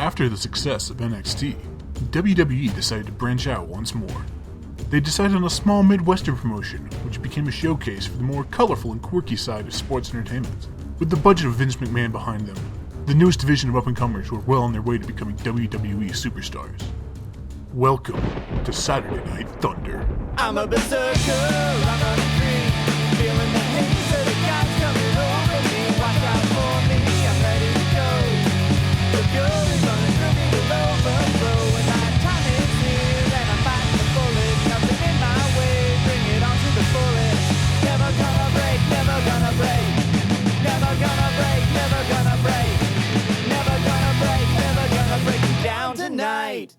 After the success of NXT, WWE decided to branch out once more. They decided on a small Midwestern promotion, which became a showcase for the more colorful and quirky side of sports entertainment. With the budget of Vince McMahon behind them, the newest division of up-and-comers were well on their way to becoming WWE superstars. Welcome to Saturday Night Thunder. I'm a berserker, I'm running free, feeling the hate, so the guys coming over me, watch out for me, I'm ready to go. The fury's running through me, will overflow, and my time is here, and I'm biting the bullet, nothing in my way, bring it on to the fullest. Never gonna break, never gonna break, never gonna break, never gonna break, never gonna break, never gonna break you down tonight.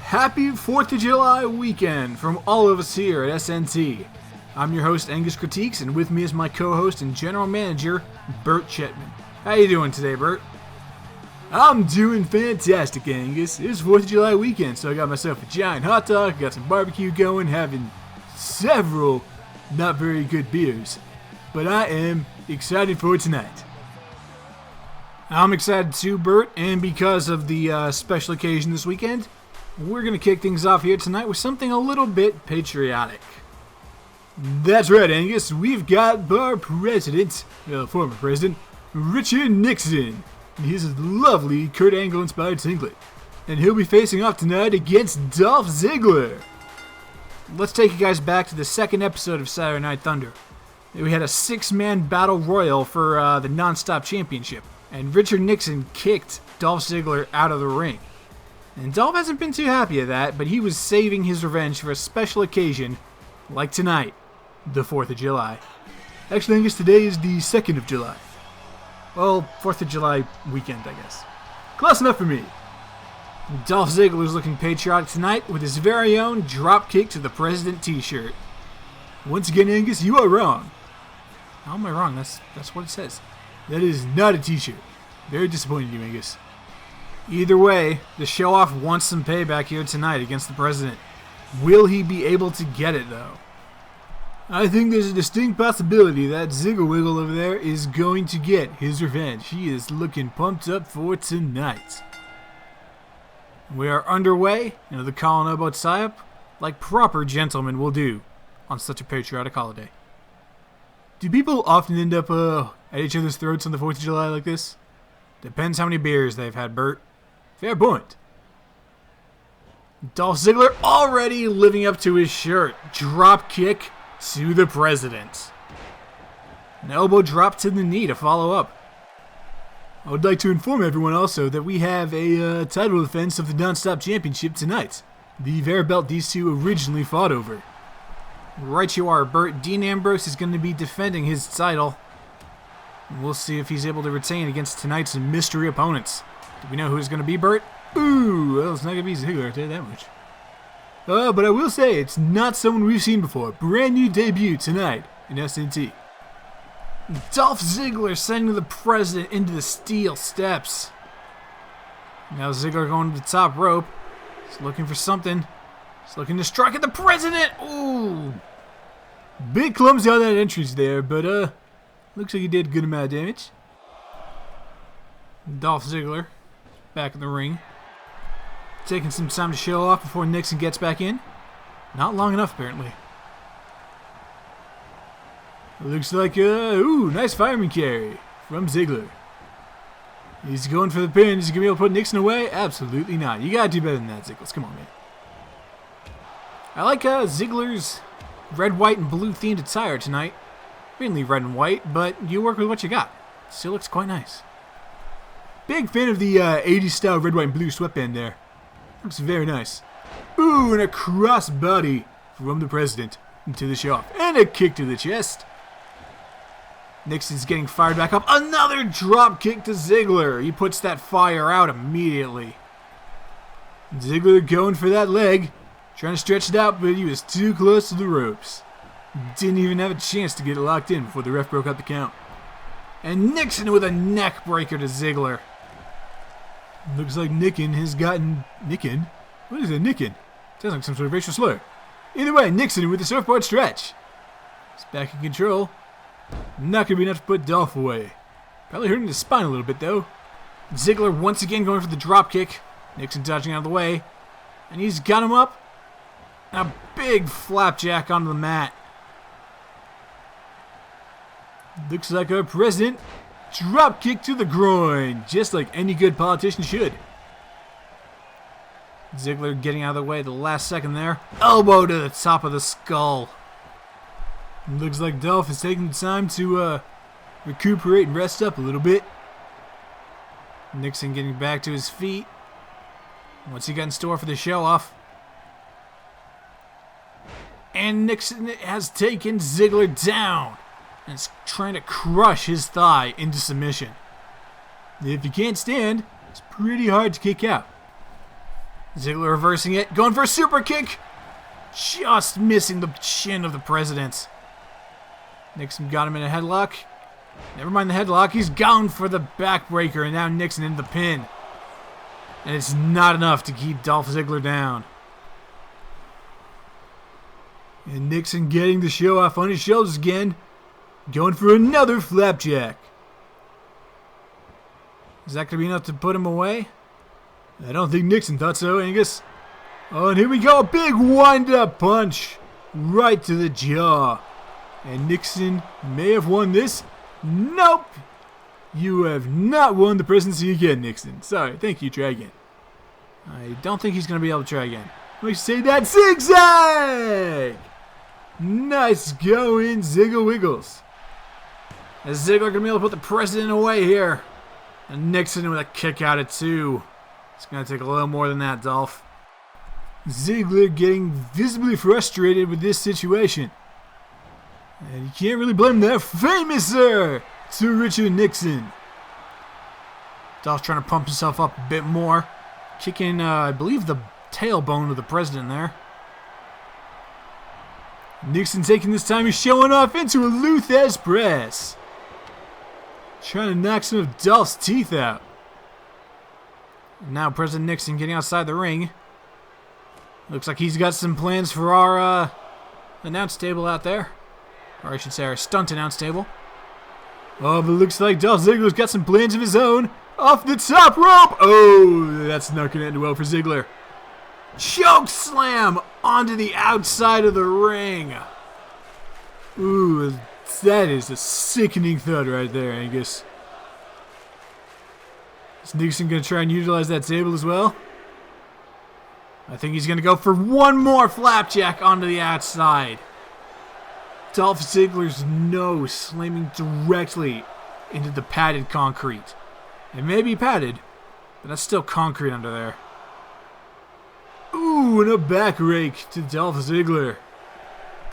Happy 4th of July weekend from all of us here at SNT. I'm your host, Angus Critiques, and with me is my co-host and general manager, Bert Chetman. How you doing today, Bert? I'm doing fantastic, Angus. It's 4th of July weekend, so I got myself a giant hot dog, got some barbecue going, having several not very good beers. But I am excited for tonight. I'm excited too, Bert, and because of the special occasion this weekend, we're going to kick things off here tonight with something a little bit patriotic. That's right, Angus. We've got our president, former president, Richard Nixon, and his lovely Kurt Angle-inspired singlet. And he'll be facing off tonight against Dolph Ziggler. Let's take you guys back to the second episode of Saturday Night Thunder. We had a 6-man battle royal for the non-stop championship, and Richard Nixon kicked Dolph Ziggler out of the ring. And Dolph hasn't been too happy at that, but he was saving his revenge for a special occasion, like tonight, the 4th of July. Actually, I guess today is the 2nd of July. Well, 4th of July weekend, I guess. Close enough for me. Dolph Ziggler is looking patriotic tonight with his very own Dropkick to the President t-shirt. Once again, Angus, you are wrong. How am I wrong? That's what it says. That is not a t-shirt. Very disappointed in you, Angus. Either way, the show-off wants some payback here tonight against the President. Will he be able to get it, though? I think there's a distinct possibility that Ziggler over there is going to get his revenge. He is looking pumped up for tonight. We are underway into the Colin Elbow tie-up, like proper gentlemen will do on such a patriotic holiday. Do people often end up at each other's throats on the 4th of July like this? Depends how many beers they've had, Bert. Fair point. Dolph Ziggler already living up to his shirt. Drop kick to the President. An elbow drop to the knee to follow up. I would like to inform everyone also that we have a title defense of the Non-Stop Championship tonight. The very belt these two originally fought over. Right you are, Bert. Dean Ambrose is going to be defending his title. We'll see if he's able to retain against tonight's mystery opponents. Do we know who it's going to be, Bert? Ooh, well, it's not going to be Ziggler, I'll tell you that much. But I will say, it's not someone we've seen before. Brand new debut tonight in SNT. Dolph Ziggler sending the President into the steel steps. Now Ziggler going to the top rope. He's looking for something. He's looking to strike at the President. Ooh. Bit clumsy on that entrance there, but looks like he did a good amount of damage. Dolph Ziggler back in the ring. Taking some time to show off before Nixon gets back in. Not long enough, apparently. Looks like, nice fireman carry from Ziggler. He's going for the pin. Is he going to be able to put Nixon away? Absolutely not. You got to do better than that, Ziggler. Come on, man. I like Ziggler's red, white, and blue themed attire tonight. Mainly red and white, but you work with what you got. Still looks quite nice. Big fan of the 80s style red, white, and blue sweatband there. Looks very nice. Ooh, and a crossbody from the President into the show-off. And a kick to the chest. Nixon's getting fired back up. Another drop kick to Ziggler. He puts that fire out immediately. Ziggler going for that leg. Trying to stretch it out, but he was too close to the ropes. Didn't even have a chance to get it locked in before the ref broke up the count. And Nixon with a neck breaker to Ziggler. Looks like Nickin has gotten... Nickin? What is it, Nickin? Sounds like some sort of racial slur. Either way, Nixon with the surfboard stretch. He's back in control. Not going to be enough to put Dolph away. Probably hurting his spine a little bit, though. Ziggler once again going for the dropkick. Nixon dodging out of the way. And he's got him up. And a big flapjack onto the mat. Looks like our president. Dropkick to the groin. Just like any good politician should. Ziggler getting out of the way at the last second there. Elbow to the top of the skull. Looks like Dolph is taking time to recuperate and rest up a little bit. Nixon getting back to his feet. What's he got in store for the show-off? And Nixon has taken Ziggler down. And is trying to crush his thigh into submission. If you can't stand, it's pretty hard to kick out. Ziggler reversing it, going for a super kick. Just missing the chin of the president. Nixon got him in a headlock. Never mind the headlock, he's gone for the backbreaker, and now Nixon in the pin. And it's not enough to keep Dolph Ziggler down. And Nixon getting the show off on his shoulders again. Going for another flapjack. Is that going to be enough to put him away? I don't think Nixon thought so, Angus. Oh, and here we go. A big wind-up punch. Right to the jaw. And Nixon may have won this. Nope. You have not won the presidency again, Nixon. Sorry. Thank you. Try again. I don't think he's going to be able to try again. Let me say that. Zigzag! Nice going, Ziggle Wiggles. Is Ziggler going to be able to put the president away here? And Nixon with a kick out at 2. It's going to take a little more than that, Dolph. Ziggler getting visibly frustrated with this situation. And you can't really blame that famouser to Richard Nixon. Dolph trying to pump himself up a bit more. Kicking, I believe, the tailbone of the president there. Nixon taking this time, he's showing off into a Luthez press. Trying to knock some of Dolph's teeth out. Now President Nixon getting outside the ring. Looks like he's got some plans for our announce table out there. Or I should say our stunt announce table. Oh, but it looks like Dolph Ziggler's got some plans of his own. Off the top rope! Oh, that's not going to end well for Ziggler. Choke slam onto the outside of the ring. Ooh, that is a sickening thud right there, Angus. Is Nixon going to try and utilize that table as well? I think he's going to go for one more flapjack onto the outside. Dolph Ziggler's nose slamming directly into the padded concrete. It may be padded, but that's still concrete under there. Ooh, and a back rake to Dolph Ziggler.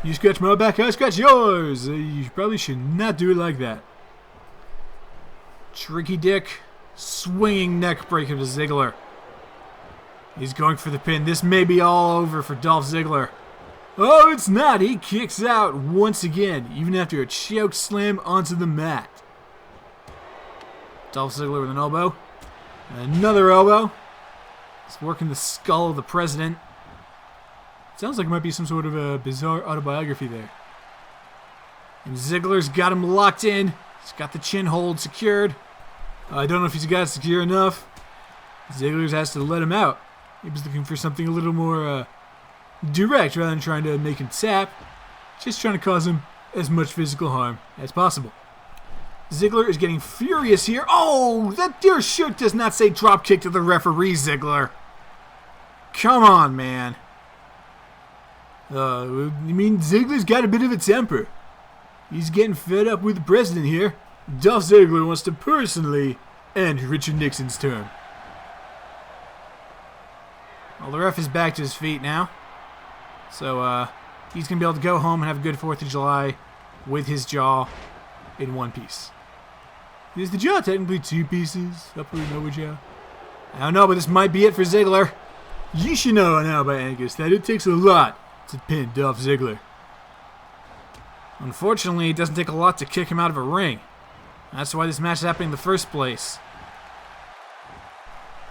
You scratch my back, I scratch yours. You probably should not do it like that. Tricky Dick, swinging neck breaker to Ziggler. He's going for the pin. This may be all over for Dolph Ziggler. Oh, it's not. He kicks out once again, even after a choke slam onto the mat. Dolph Ziggler with an elbow. Another elbow. He's working the skull of the president. Sounds like it might be some sort of a bizarre autobiography there. And Ziggler's got him locked in. He's got the chin hold secured. I don't know if he's got it secure enough. Ziggler has to let him out. He was looking for something a little more direct rather than trying to make him tap. Just trying to cause him as much physical harm as possible. Ziggler is getting furious here. Oh, that dear shirt does not say drop kick to the referee, Ziggler. Come on, man. I mean, Ziggler's got a bit of a temper. He's getting fed up with the president here. Dolph Ziggler wants to personally end Richard Nixon's term. Well, the ref is back to his feet now. So, he's going to be able to go home and have a good 4th of July with his jaw in one piece. Is the jaw technically 2 pieces? Upper and lower jaw? I don't know, but this might be it for Ziggler. You should know now by Angus that it takes a lot to pin Dolph Ziggler. Unfortunately, it doesn't take a lot to kick him out of a ring. That's why this match is happening in the first place.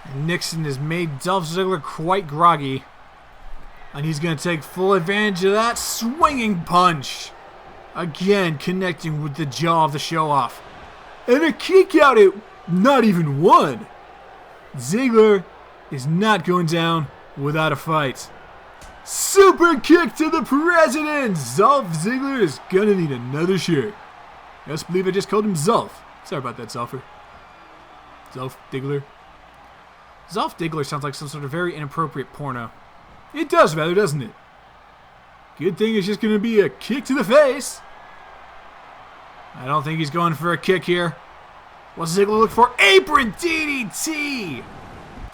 And Nixon has made Dolph Ziggler quite groggy. And he's going to take full advantage of that swinging punch. Again, connecting with the jaw of the show-off. And a kick out at not even one. Ziggler is not going down without a fight. Super kick to the president. Dolph Ziggler is going to need another shirt. I just believe I just called him Zolf. Sorry about that, Zolfer. Zolf Diggler. Zolf Diggler sounds like some sort of very inappropriate porno. It does rather, doesn't it? Good thing it's just going to be a kick to the face. I don't think he's going for a kick here. What's Ziggler look for? Apron DDT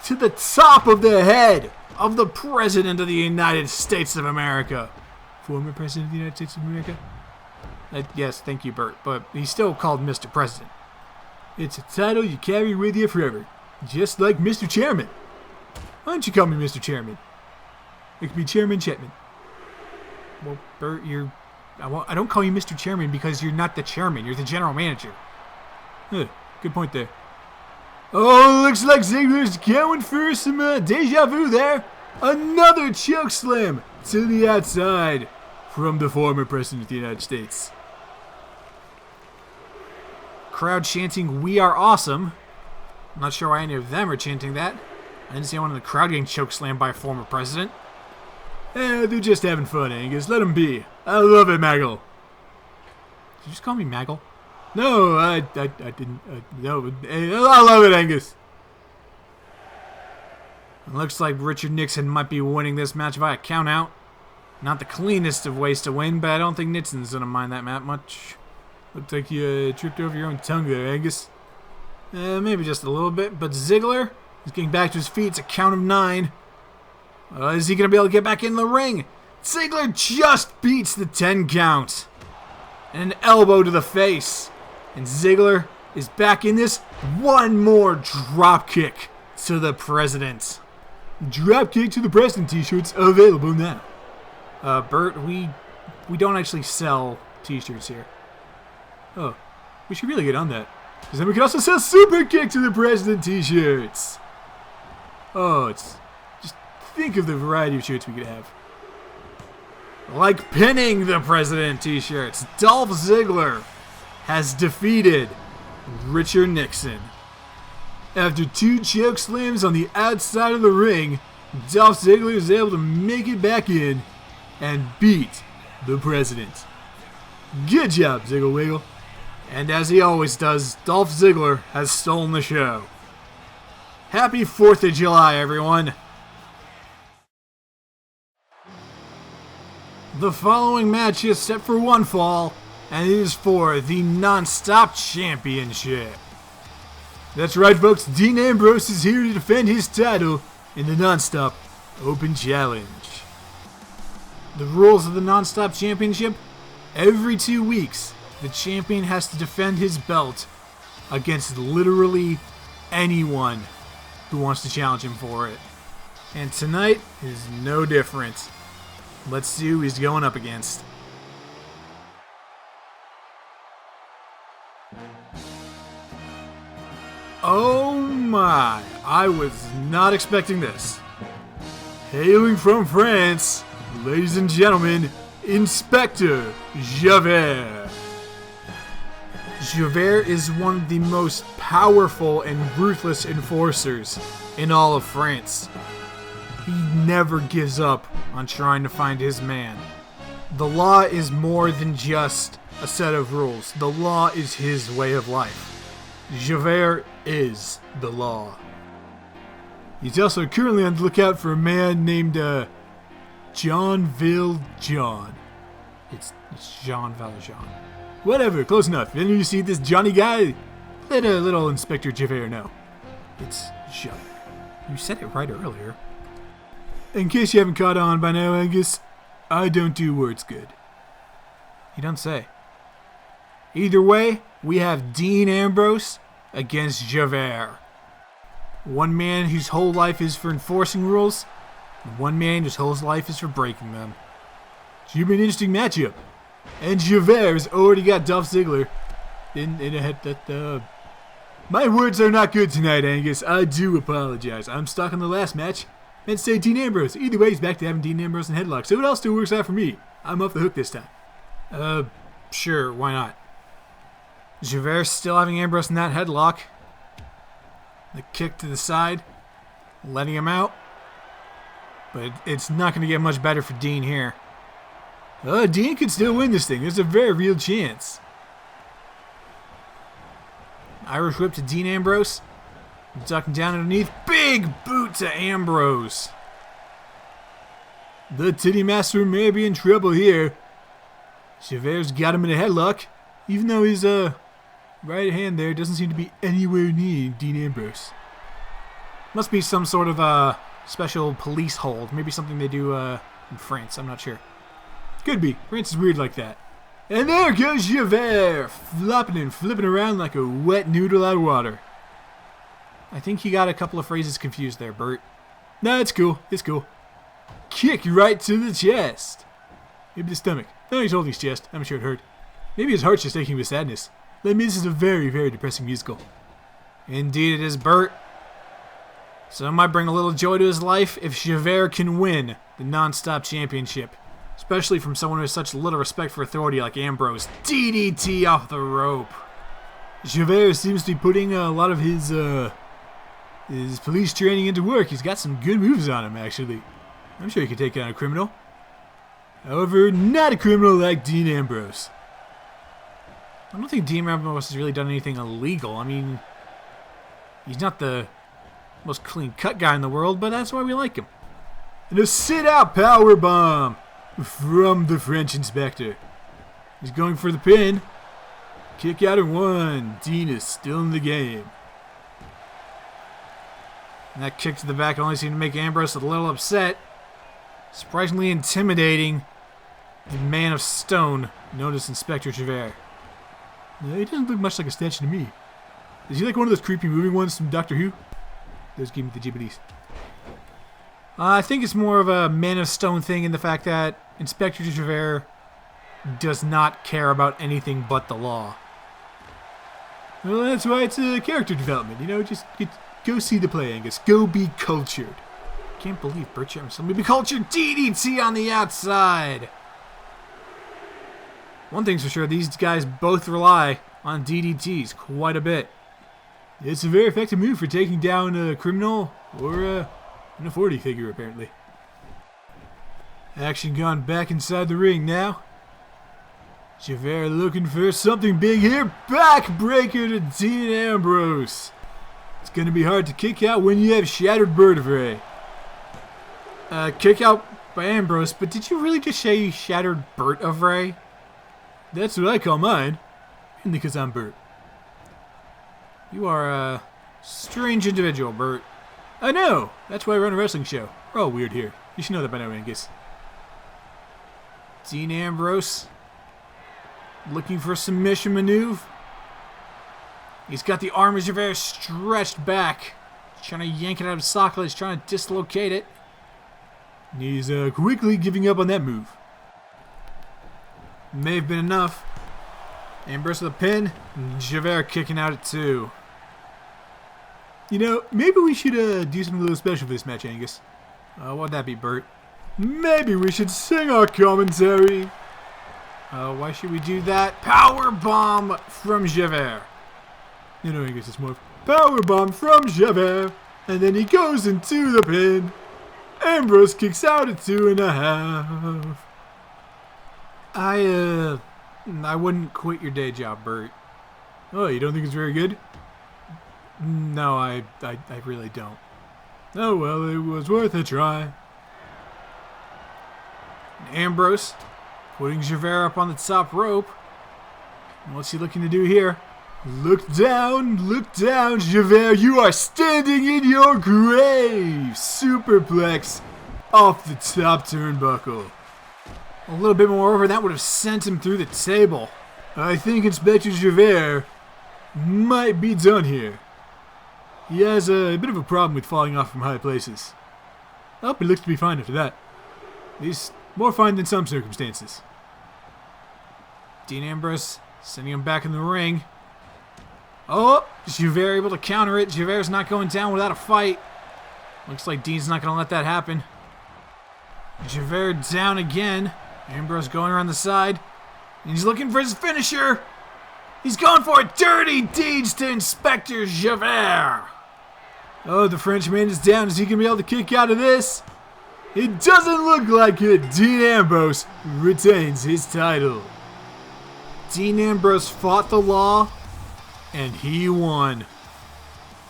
to the top of the head of the President of the United States of America. Former President of the United States of America? Yes, thank you, Bert, but he's still called Mr. President. It's a title you carry with you forever, just like Mr. Chairman. Why don't you call me Mr. Chairman? It could be Chairman Chetman. Well, Bert, I don't call you Mr. Chairman because you're not the chairman. You're the general manager. Good point there. Oh, looks like Ziggler's going for some deja vu there. Another choke slam to the outside from the former President of the United States. Crowd chanting, "We are awesome." I'm not sure why any of them are chanting that. I didn't see anyone in the crowd getting choke slammed by a former president. They're just having fun, Angus. Let them be. I love it, Maggle. Did you just call me Maggle? No, I didn't. No, I love it, Angus. It looks like Richard Nixon might be winning this match via countout. Not the cleanest of ways to win, but I don't think Nixon's going to mind that much. Looks like you tripped over your own tongue there, Angus. Maybe just a little bit, but Ziggler is getting back to his feet. It's a count of 9. Is he going to be able to get back in the ring? Ziggler just beats the 10 count. And an elbow to the face. And Ziggler is back in this. One more drop kick to the president. Drop kick to the president t-shirts available now. Bert, we don't actually sell t-shirts here. Oh, we should really get on that. Because then we can also sell super kick to the president t-shirts. Oh, just think of the variety of shirts we could have. Like pinning the president t-shirts. Dolph Ziggler has defeated Richard Nixon. After 2 choke slams on the outside of the ring, Dolph Ziggler is able to make it back in and beat the president. Good job, Ziggle Wiggle. And as he always does, Dolph Ziggler has stolen the show. Happy 4th of July, everyone. The following match is set for one fall, and it is for the Non-Stop Championship. That's right, folks. Dean Ambrose is here to defend his title in the Non-Stop Open Challenge. The rules of the Non-Stop Championship: every 2 weeks, the champion has to defend his belt against literally anyone who wants to challenge him for it. And tonight is no different. Let's see who he's going up against. Oh my, I was not expecting this. Hailing from France, ladies and gentlemen, Inspector Javert. Javert is one of the most powerful and ruthless enforcers in all of France. He never gives up on trying to find his man. The law is more than just a set of rules. The law is his way of life. Javert is the law. He's also currently on the lookout for a man named John Valjean. It's Jean Valjean. Whatever, close enough. Then you see this Johnny guy, let a little Inspector Javert know. It's Javert. You said it right earlier. In case you haven't caught on by now, Angus, I don't do words good. You don't say. Either way, we have Dean Ambrose against Javert. One man whose whole life is for enforcing rules, and one man whose whole life is for breaking them. Should be an interesting matchup. And Javert's already got Dolph Ziggler in a head. My words are not good tonight, Angus. I do apologize. I'm stuck on the last match, meant to say Dean Ambrose. Either way, he's back to having Dean Ambrose in headlock, so it all still works out for me. I'm off the hook this time. Sure, why not? Javert still having Ambrose in that headlock. The kick to the side, letting him out. But it's not going to get much better for Dean here. Dean could still win this thing. There's a very real chance. Irish whip to Dean Ambrose. Ducking down underneath. Big boot to Ambrose. The Titty Master may be in trouble here. Javert's got him in a headlock. Even though his right hand there doesn't seem to be anywhere near Dean Ambrose. Must be some sort of special police hold. Maybe something they do in France. I'm not sure. Could be. France is weird like that. And there goes Javert, flopping and flipping around like a wet noodle out of water. I think you got a couple of phrases confused there, Bert. No, it's cool. It's cool. Kick right to the chest. Maybe the stomach. No, he's holding his chest. I'm sure it hurt. Maybe his heart's just aching with sadness. Let me, this is a very, very depressing musical. Indeed it is, Bert. So it might bring a little joy to his life if Javert can win the non-stop championship. Especially from someone who has such little respect for authority like Ambrose. DDT off the rope. Javert seems to be putting a lot of his police training into work. He's got some good moves on him, actually. I'm sure he can take down a criminal. However, not a criminal like Dean Ambrose. I don't think Dean Ambrose has really done anything illegal. I mean, he's not the most clean-cut guy in the world, but that's why we like him. And a sit-out powerbomb from the French Inspector. He's going for the pin. Kick out of one. Dean is still in the game. And that kick to the back only seemed to make Ambrose a little upset. Surprisingly intimidating the Man of Stone, known as Inspector Javert. No, he doesn't look much like a statue to me. Is he like one of those creepy moving ones from Doctor Who? Those give me the jibbities. I think it's more of a Man of Stone thing in the fact that Inspector Javert does not care about anything but the law. Well, that's why it's a character development. You know, just go see the play, Angus. Go be cultured. Can't believe Bert Chapman's telling me to be cultured. DDT on the outside. One thing's for sure, these guys both rely on DDTs quite a bit. It's a very effective move for taking down a criminal or an authority figure, apparently. Action gone back inside the ring now. Javert looking for something big here. Backbreaker to Dean Ambrose. It's going to be hard to kick out when you have shattered vertebrae. Kick out by Ambrose, but did you really just say shattered vertebrae? That's what I call mine. Mainly because I'm Bert. You are a strange individual, Bert. I know. That's why I run a wrestling show. We're all weird here. You should know that by now, Angus. Dean Ambrose looking for a submission maneuver. He's got the arm of Javert stretched back. He's trying to yank it out of socket. He's trying to dislocate it. And he's quickly giving up on that move. May have been enough. Ambrose with a pin. And Javert kicking out at 2. You know, maybe we should do something a little special for this match, Angus. What would that be, Bert? Maybe we should sing our commentary. Why should we do that? Powerbomb from Javert. No, Angus, it's more powerbomb from Javert. And then he goes into the pin. Ambrose kicks out at 2.5. I wouldn't quit your day job, Bert. Oh, you don't think it's very good? No, I really don't. Oh, well, it was worth a try. And Ambrose putting Javert up on the top rope. And what's he looking to do here? Look down, Javert. You are standing in your grave. Superplex off the top turnbuckle. A little bit more over, that would have sent him through the table. I think Inspector Javert might be done here. He has a bit of a problem with falling off from high places. Oh, he looks to be fine after that. At least more fine than some circumstances. Dean Ambrose sending him back in the ring. Oh, Javert able to counter it. Javert's not going down without a fight. Looks like Dean's not going to let that happen. Javert down again. Ambrose going around the side. And he's looking for his finisher. He's going for it. Dirty deeds to Inspector Javert. Oh, the Frenchman is down. Is he going to be able to kick out of this? It doesn't look like it. Dean Ambrose retains his title. Dean Ambrose fought the law, and he won.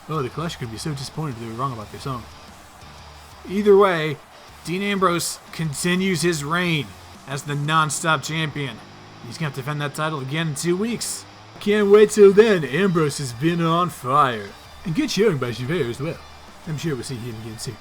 Oh, the Clash could be so disappointed if they were wrong about their song. Either way, Dean Ambrose continues his reign as the non-stop champion. He's going to defend that title again in 2 weeks. Can't wait till then. Ambrose has been on fire. And good showing by Javert as well. I'm sure we'll see him again soon.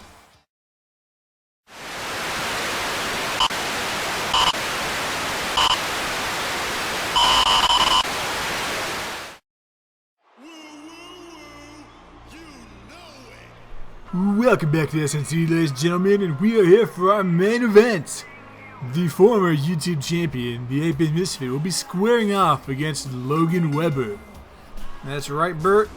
Welcome back to SNT, ladies and gentlemen, and we are here for our main event. The former YouTube champion, the 8-Bit Misfit, will be squaring off against Logan Webber. That's right, Bert.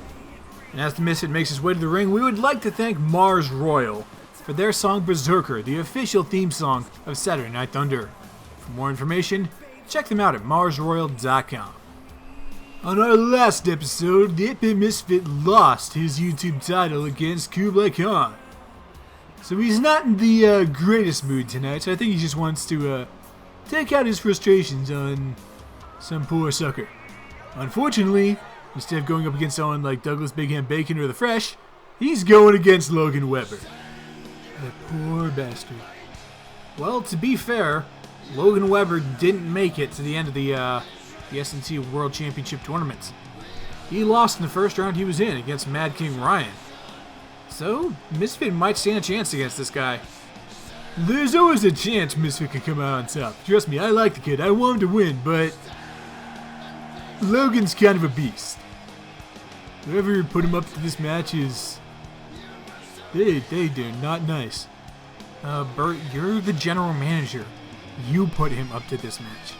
And as the Misfit makes his way to the ring, we would like to thank Mars Royal for their song Berserker, the official theme song of Saturday Night Thunder. For more information, check them out at marsroyal.com. On our last episode, the 8-Bit Misfit lost his YouTube title against Kublai Khan. So he's not in the greatest mood tonight, so I think he just wants to take out his frustrations on some poor sucker. Unfortunately, instead of going up against someone like Douglas Big Ham Bacon or The Fresh, he's going against Logan Webber. The poor bastard. Well, to be fair, Logan Webber didn't make it to the end of the SNT World Championship tournament. He lost in the first round he was in against Mad King Ryan. So, Misfit might stand a chance against this guy. There's always a chance Misfit could come out on top. Trust me, I like the kid. I want him to win, but Logan's kind of a beast. Whoever put him up to this match is... They're not nice. Bert, you're the general manager. You put him up to this match.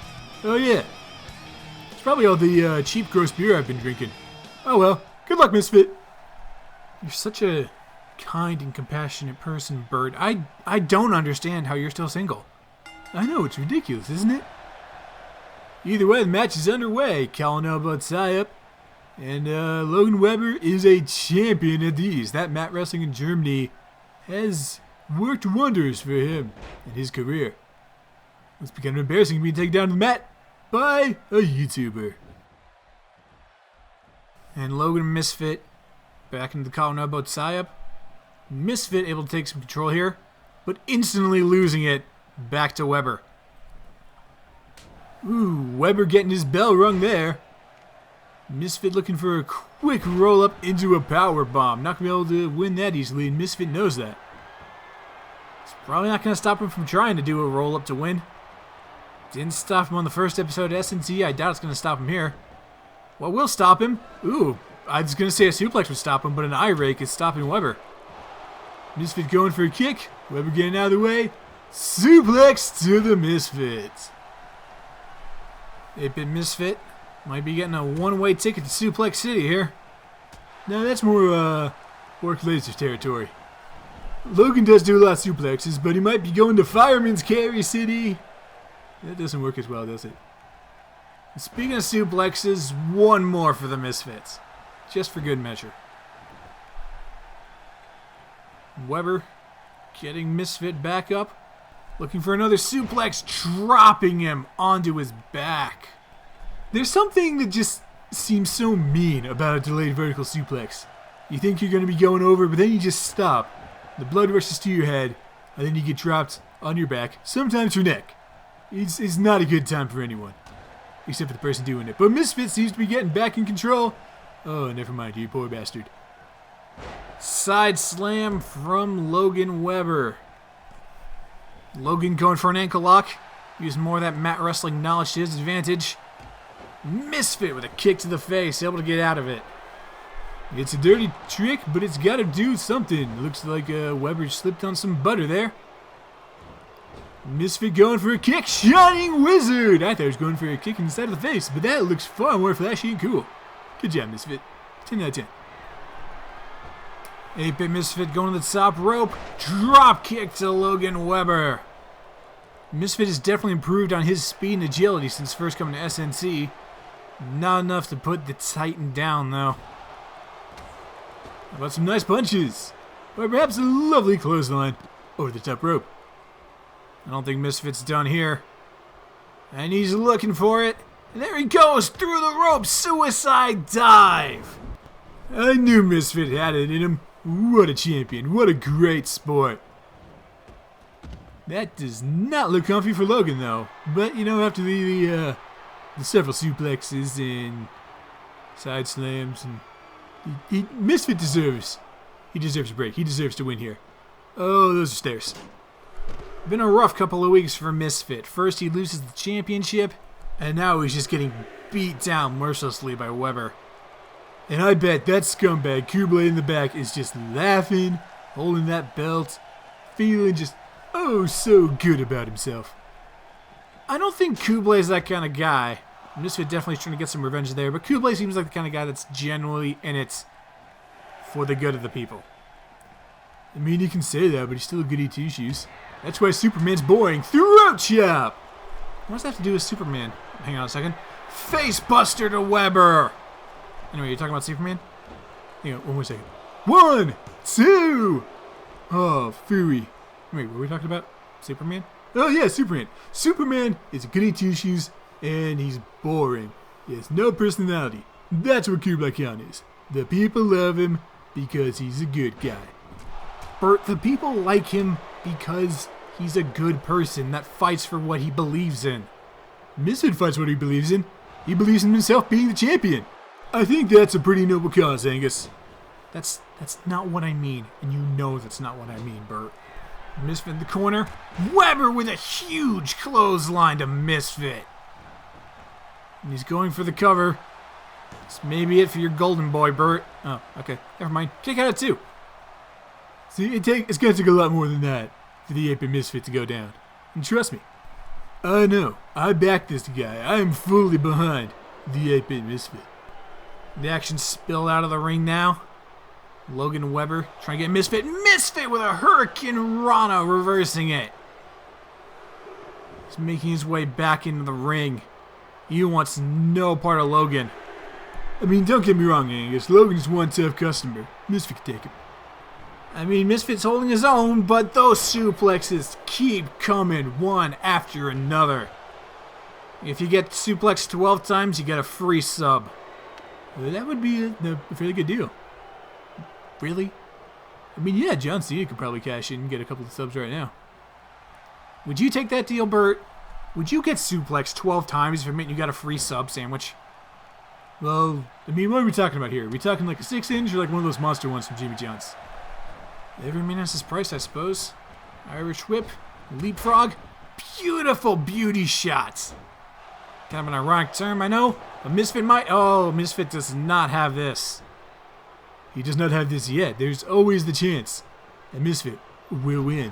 Oh yeah. It's probably all the cheap gross beer I've been drinking. Oh well, good luck, Misfit. You're such a kind and compassionate person, Bert. I don't understand how you're still single. I know, it's ridiculous, isn't it? Either way, the match is underway. Calling elbow tie up. And Logan Webber is a champion at these. That mat wrestling in Germany has worked wonders for him in his career. It's become embarrassing being taken down to the mat by a YouTuber. And Logan Misfit back into the collar and elbow tie-up. Misfit able to take some control here, but instantly losing it back to Webber. Ooh, Webber getting his bell rung there. Misfit looking for a quick roll-up into a power bomb. Not going to be able to win that easily, and Misfit knows that. It's probably not going to stop him from trying to do a roll-up to win. Didn't stop him on the first episode of SNT. I doubt it's going to stop him here. What will stop him? Ooh, I was going to say a suplex would stop him, but an eye rake is stopping Webber. Misfit going for a kick. Webber getting out of the way. Suplex to the Misfit. 8-Bit Misfit might be getting a one-way ticket to Suplex City here. No, that's more Orc Laser territory. Logan does do a lot of suplexes, but he might be going to Fireman's Carry City. That doesn't work as well, does it? Speaking of suplexes, one more for the Misfits. Just for good measure. Webber getting Misfit back up. Looking for another suplex, dropping him onto his back. There's something that just seems so mean about a delayed vertical suplex. You think you're going to be going over, but then you just stop. The blood rushes to your head, and then you get dropped on your back, sometimes your neck. It's not a good time for anyone, except for the person doing it. But Misfit seems to be getting back in control. Oh, never mind, you poor bastard. Side slam from Logan Webber. Logan going for an ankle lock. Using more of that mat wrestling knowledge to his advantage. Misfit with a kick to the face, able to get out of it. It's a dirty trick, but it's got to do something. Looks like Webber slipped on some butter there. Misfit going for a kick. Shining Wizard! I thought he was going for a kick inside of the face, but that looks far more flashy and cool. Good job, Misfit. 10 out of 10. 8-Bit Misfit going to the top rope. Drop kick to Logan Webber. Misfit has definitely improved on his speed and agility since first coming to SNT. Not enough to put the Titan down, though. How about some nice punches? Or perhaps a lovely clothesline over the top rope. I don't think Misfit's done here. And he's looking for it. And there he goes through the rope. Suicide dive. I knew Misfit had it in him. What a champion. What a great sport. That does not look comfy for Logan, though. But, you know, after the several suplexes and side slams, and Misfit deserves. He deserves a break. He deserves to win here. Oh, those are stairs. Been a rough couple of weeks for Misfit. First, he loses the championship, and now he's just getting beat down mercilessly by Webber. And I bet that scumbag Kublai in the back is just laughing, holding that belt, feeling just oh so good about himself. I don't think Kublai is that kind of guy. Misfit definitely trying to get some revenge there, but Kublai seems like the kind of guy that's generally in it for the good of the people. I mean, you can say that, but he's still a goody two-shoes. That's why Superman's boring. Throat chop! What does that have to do with Superman? Hang on a second. Face buster to Webber! Anyway, you're talking about Superman? Hang on, one more second. 1, 2! Oh, Fury. Wait, what were we talking about? Superman? Oh yeah, Superman. Superman is a goody two-shoes, and he's boring. He has no personality. That's what Kublai Khan is. The people love him because he's a good guy. Bert, the people like him because he's a good person that fights for what he believes in. Misfit fights what he believes in. He believes in himself being the champion. I think that's a pretty noble cause, Angus. That's not what I mean, and you know that's not what I mean, Bert. Misfit in the corner. Webber with a huge clothesline to Misfit. And he's going for the cover. This may be it for your golden boy, Bert. Oh, okay. Never mind. Kick out of 2. See, it's going to take a lot more than that for the 8-Bit Misfit to go down. And trust me, I know. I back this guy. I am fully behind the 8-Bit Misfit. The action spilled out of the ring now. Logan Webber trying to get Misfit. Misfit with a Hurricane Rana, reversing it. He's making his way back into the ring. He wants no part of Logan. I mean, don't get me wrong, Angus. Logan's one tough customer. Misfit can take him. I mean, Misfit's holding his own, but those suplexes keep coming one after another. If you get suplexed 12 times, you get a free sub. That would be a fairly good deal. Really? I mean, yeah, John Cena could probably cash in and get a couple of subs right now. Would you take that deal, Bert? Would you get suplexed 12 times if it meant you got a free sub sandwich? Well, I mean, what are we talking about here? Are we talking like a 6-inch or like one of those monster ones from Jimmy John's? Every man has his price, I suppose. Irish whip, leapfrog, beautiful beauty shots. Kind of an ironic term, I know, but Misfit might. Oh, Misfit does not have this. He does not have this yet. There's always the chance that Misfit will win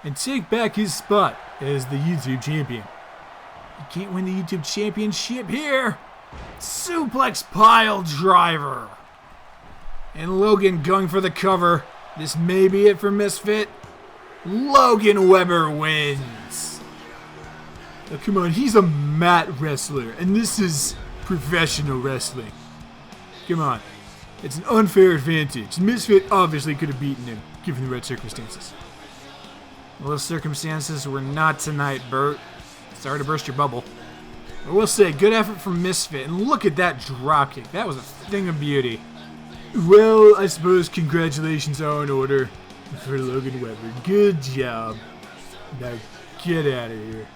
and take back his spot as the YouTube champion. He can't win the YouTube championship here. Suplex pile driver. And Logan going for the cover. This may be it for Misfit. Logan Webber wins. Oh, come on, he's a mat wrestler, and this is professional wrestling. Come on. It's an unfair advantage. Misfit obviously could have beaten him, given the right circumstances. Well, those circumstances were not tonight, Bert. Sorry to burst your bubble. I will say, good effort from Misfit, and look at that dropkick. That was a thing of beauty. Well, I suppose congratulations are in order for Logan Webber. Good job. Now get out of here.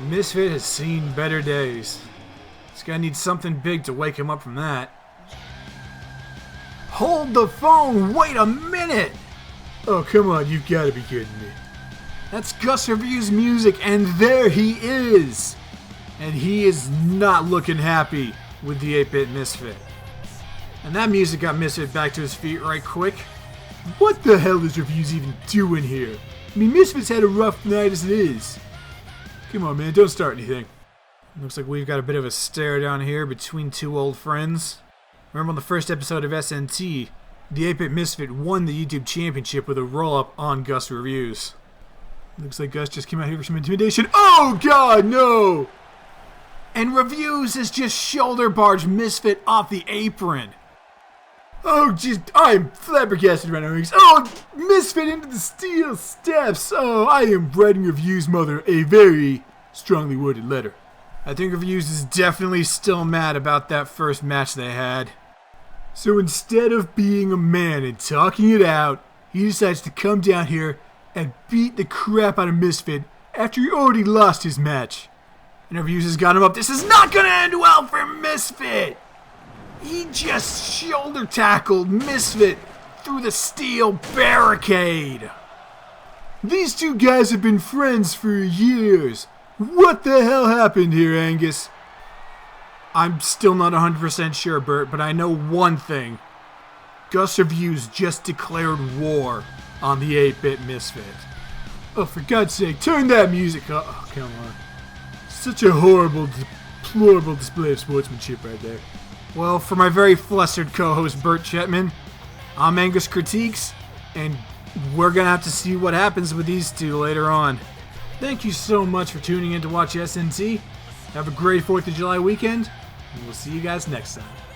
Misfit has seen better days. This guy needs something big to wake him up from that. Hold the phone! Wait a minute! Oh, come on, you've got to be kidding me. That's Gus Review's music, and there he is! And he is not looking happy with the 8-Bit Misfit. And that music got Misfit back to his feet right quick. What the hell is Reviews even doing here? I mean, Misfit's had a rough night as it is. Come on, man, don't start anything. Looks like we've got a bit of a stare down here between two old friends. Remember on the first episode of SNT, The 8-Bit Misfit won the YouTube Championship with a roll-up on Gus Reviews. Looks like Gus just came out here for some intimidation. Oh God, no! And Reviews has just shoulder barged Misfit off the apron. Oh, jeez, I'm flabbergasted right now. Oh, Misfit into the steel steps. Oh, I am writing Reviews' mother a very strongly worded letter. I think Reviews is definitely still mad about that first match they had. So instead of being a man and talking it out, he decides to come down here and beat the crap out of Misfit after he already lost his match. And Reviews has got him up. This is not going to end well for Misfit. He just shoulder tackled Misfit through the steel barricade. These two guys have been friends for years. What the hell happened here, Angus? I'm still not 100% sure, Bert, but I know one thing. Gus Reviews just declared war on the 8-Bit Misfit. Oh, for God's sake, turn that music up. Oh, come on. Such a horrible, deplorable display of sportsmanship right there. Well, for my very flustered co-host, Bert Chetman, I'm Angus Critiques, and we're going to have to see what happens with these two later on. Thank you so much for tuning in to watch SNT. Have a great 4th of July weekend, and we'll see you guys next time.